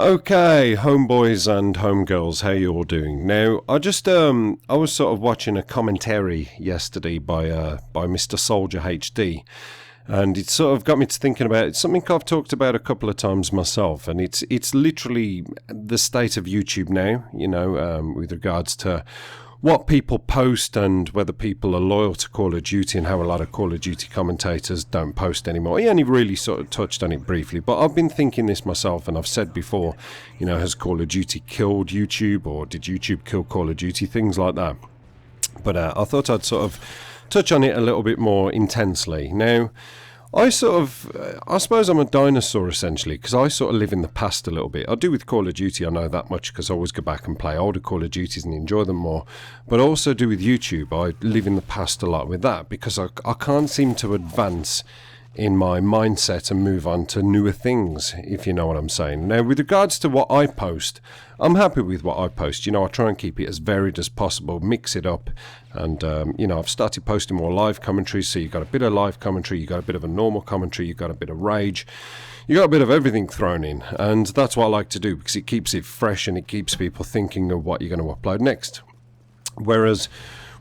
Okay, homeboys and homegirls, how you all doing? Now, I was sort of watching a commentary yesterday by Mr. Soldier HD, and it sort of got me to thinking about it's something I've talked about a couple of times myself, and it's literally the state of YouTube now, with regards to what people post and whether people are loyal to Call of Duty and how a lot of Call of Duty commentators don't post anymore. He only really sort of touched on it briefly, but I've been thinking this myself, and I've said before, has Call of Duty killed YouTube, or did YouTube kill Call of Duty, things like that. But I thought I'd sort of touch on it a little bit more intensely. Now, I suppose I'm a dinosaur essentially, because I sort of live in the past a little bit. I do with Call of Duty, I know that much, because I always go back and play older Call of Duties and enjoy them more. But I also do with YouTube. I live in the past a lot with that, because I can't seem to advance in my mindset and move on to newer things, if you know what I'm saying. Now, with regards to what I post, I'm happy with what I post. I try and keep it as varied as possible, mix it up, and, I've started posting more live commentaries, so you've got a bit of live commentary, you've got a bit of a normal commentary, you've got a bit of rage, you got a bit of everything thrown in, and that's what I like to do, because it keeps it fresh and it keeps people thinking of what you're going to upload next. Whereas,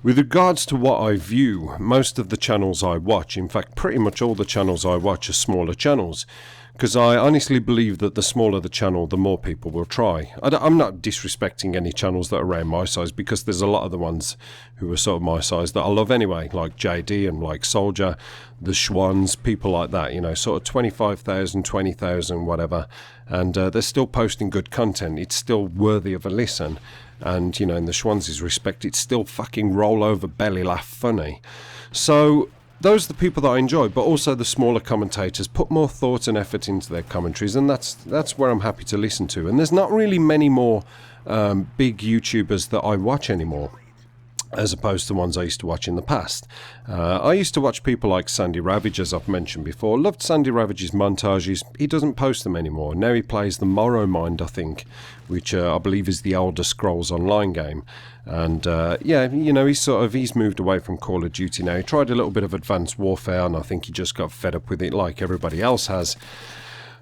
with regards to what I view, most of the channels I watch, in fact pretty much all the channels I watch are smaller channels, because I honestly believe that the smaller the channel, the more people will try. I'm not disrespecting any channels that are around my size, because there's a lot of the ones who are sort of my size that I love anyway, like JD and like Soldier, the Schwans, people like that, sort of 25,000, 20,000, whatever, and they're still posting good content. It's still worthy of a listen. And, in the Schwanz's respect, it's still fucking roll over belly laugh funny. So those are the people that I enjoy, but also the smaller commentators put more thought and effort into their commentaries, and that's where I'm happy to listen to. And there's not really many more big YouTubers that I watch anymore, as opposed to ones I used to watch in the past. I used to watch people like Sandy Ravage, as I've mentioned before. Loved Sandy Ravage's montages. He doesn't post them anymore. Now he plays the Morrowind, I think, which I believe is the Elder Scrolls Online game. And he's moved away from Call of Duty now. He tried a little bit of Advanced Warfare, and I think he just got fed up with it like everybody else has.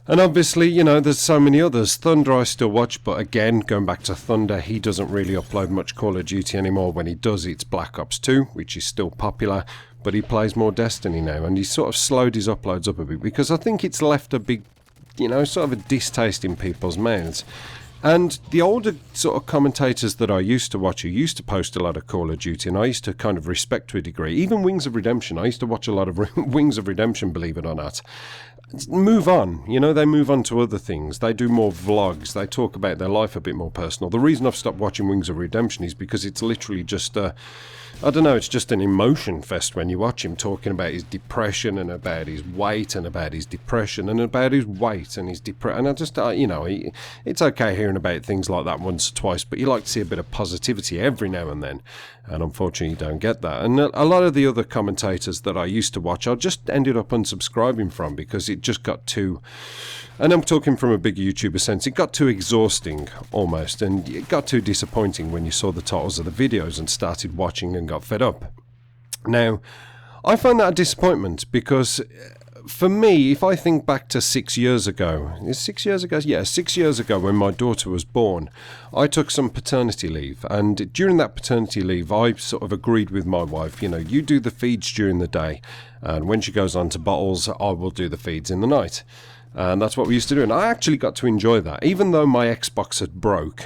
And obviously, there's so many others. Thunder I still watch, but again, going back to Thunder, he doesn't really upload much Call of Duty anymore. When he does, it's Black Ops 2, which is still popular, but he plays more Destiny now, and he's sort of slowed his uploads up a bit, because I think it's left a big, sort of a distaste in people's mouths. And the older sort of commentators that I used to watch, who used to post a lot of Call of Duty, and I used to kind of respect to a degree, even Wings of Redemption, I used to watch a lot of Wings of Redemption, believe it or not, move on. They move on to other things. They do more vlogs. They talk about their life a bit more personal. The reason I've stopped watching Wings of Redemption is because it's literally just it's just an emotion fest when you watch him talking about his depression and about his weight and about his depression and about his weight and his depression. And I just, it's okay hearing about things like that once or twice, but you like to see a bit of positivity every now and then. And unfortunately, you don't get that. And a lot of the other commentators that I used to watch, I just ended up unsubscribing from, because it just got too, and I'm talking from a big YouTuber sense, it got too exhausting almost, and it got too disappointing when you saw the titles of the videos and started watching and got fed up. Now, I find that a disappointment, because for me, if I think back to 6 years ago, is 6 years ago? Yeah, 6 years ago when my daughter was born, I took some paternity leave. And during that paternity leave, I sort of agreed with my wife, you do the feeds during the day. And when she goes on to bottles, I will do the feeds in the night. And that's what we used to do. And I actually got to enjoy that, even though my Xbox had broke.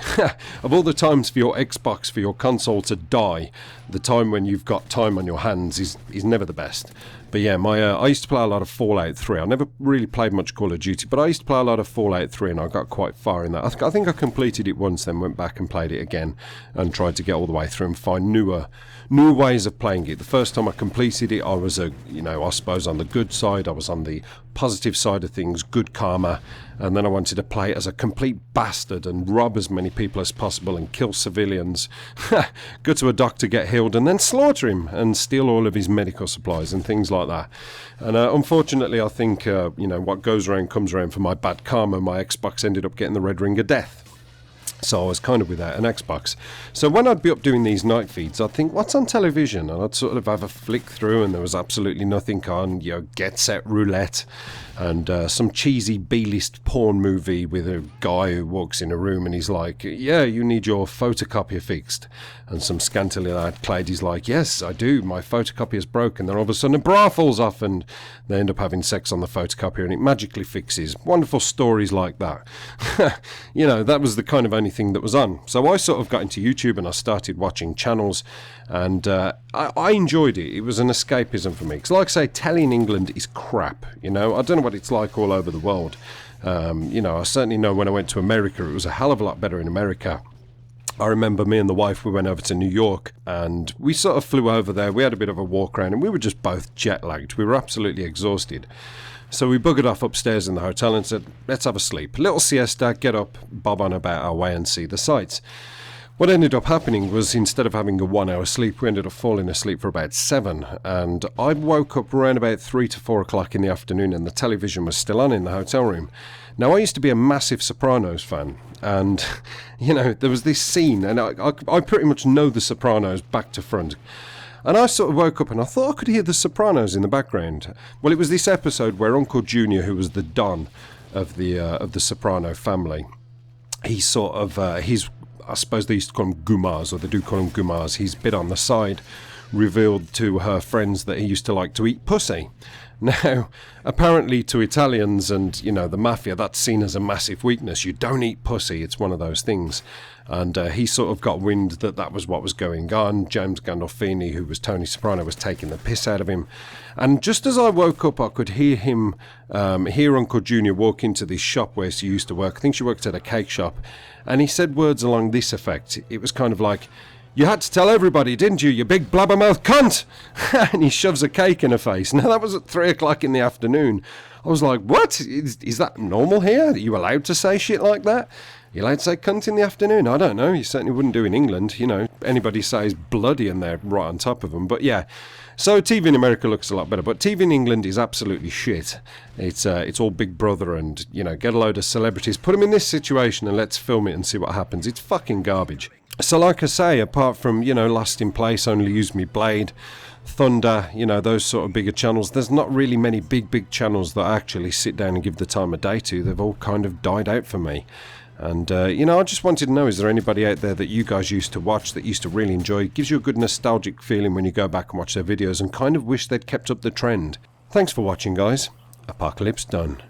Of all the times for your Xbox, for your console to die, the time when you've got time on your hands is never the best. But yeah, I used to play a lot of Fallout 3. I never really played much Call of Duty, but I used to play a lot of Fallout 3, and I got quite far in that. I think I completed it once, then went back and played it again, and tried to get all the way through and find new ways of playing it. The first time I completed it, I was I suppose on the good side. I was on the positive side of things, good karma, and then I wanted to play it as a complete bastard and rob as many people as possible and kill civilians, go to a doctor, get healed, and then slaughter him and steal all of his medical supplies and things like that. And unfortunately, I think what goes around comes around. For my bad karma, my Xbox ended up getting the red ring of death. So I was kind of without an Xbox. So when I'd be up doing these night feeds, I'd think, what's on television? And I'd sort of have a flick through and there was absolutely nothing on, Get Set Roulette and some cheesy B-list porn movie with a guy who walks in a room and he's like, yeah, you need your photocopier fixed. And some scantily clad he's like, yes, I do, my photocopier's broken. Then all of a sudden a bra falls off and they end up having sex on the photocopier and it magically fixes. Wonderful stories like that. That was the kind of only thing that was on. So I sort of got into YouTube and I started watching channels and I enjoyed it. It was an escapism for me. Because like I say, telly in England is crap. I don't know what it's like all over the world. I certainly know when I went to America, it was a hell of a lot better in America. I remember me and the wife, we went over to New York and we sort of flew over there. We had a bit of a walk around and we were just both jet lagged. We were absolutely exhausted. So we buggered off upstairs in the hotel and said, let's have a sleep. Little siesta, get up, bob on about our way and see the sights. What ended up happening was instead of having a 1 hour sleep, we ended up falling asleep for about 7. And I woke up around about 3 to 4 o'clock in the afternoon and the television was still on in the hotel room. Now, I used to be a massive Sopranos fan. And, there was this scene, and I pretty much know the Sopranos back to front. And I sort of woke up and I thought I could hear the Sopranos in the background. Well, it was this episode where Uncle Junior, who was the Don of the Soprano family, he sort of, I suppose they used to call him Gumas, or they do call him Gumas. He's bit on the side, revealed to her friends that he used to like to eat pussy. Now, apparently to Italians and, the mafia, that's seen as a massive weakness. You don't eat pussy, it's one of those things. And he sort of got wind that was what was going on. James Gandolfini, who was Tony Soprano, was taking the piss out of him. And just as I woke up, I could hear him, hear Uncle Junior walk into this shop where she used to work. I think she worked at a cake shop. And he said words along this effect. It was kind of like, you had to tell everybody, didn't you, you big blabbermouth cunt? And he shoves a cake in her face. Now, that was at 3 o'clock in the afternoon. I was like, what? Is that normal here? Are you allowed to say shit like that? You allowed to say cunt in the afternoon? I don't know. You certainly wouldn't do in England. Anybody says bloody and they're right on top of them. But yeah, so TV in America looks a lot better. But TV in England is absolutely shit. It's all Big Brother and, get a load of celebrities, put them in this situation and let's film it and see what happens. It's fucking garbage. So like I say, apart from, Last in Place, Only Use Me Blade, Thunder, those sort of bigger channels, there's not really many big channels that I actually sit down and give the time of day to. They've all kind of died out for me. And, I just wanted to know, is there anybody out there that you guys used to watch, that used to really enjoy? It gives you a good nostalgic feeling when you go back and watch their videos and kind of wish they'd kept up the trend. Thanks for watching, guys. Apocalypse done.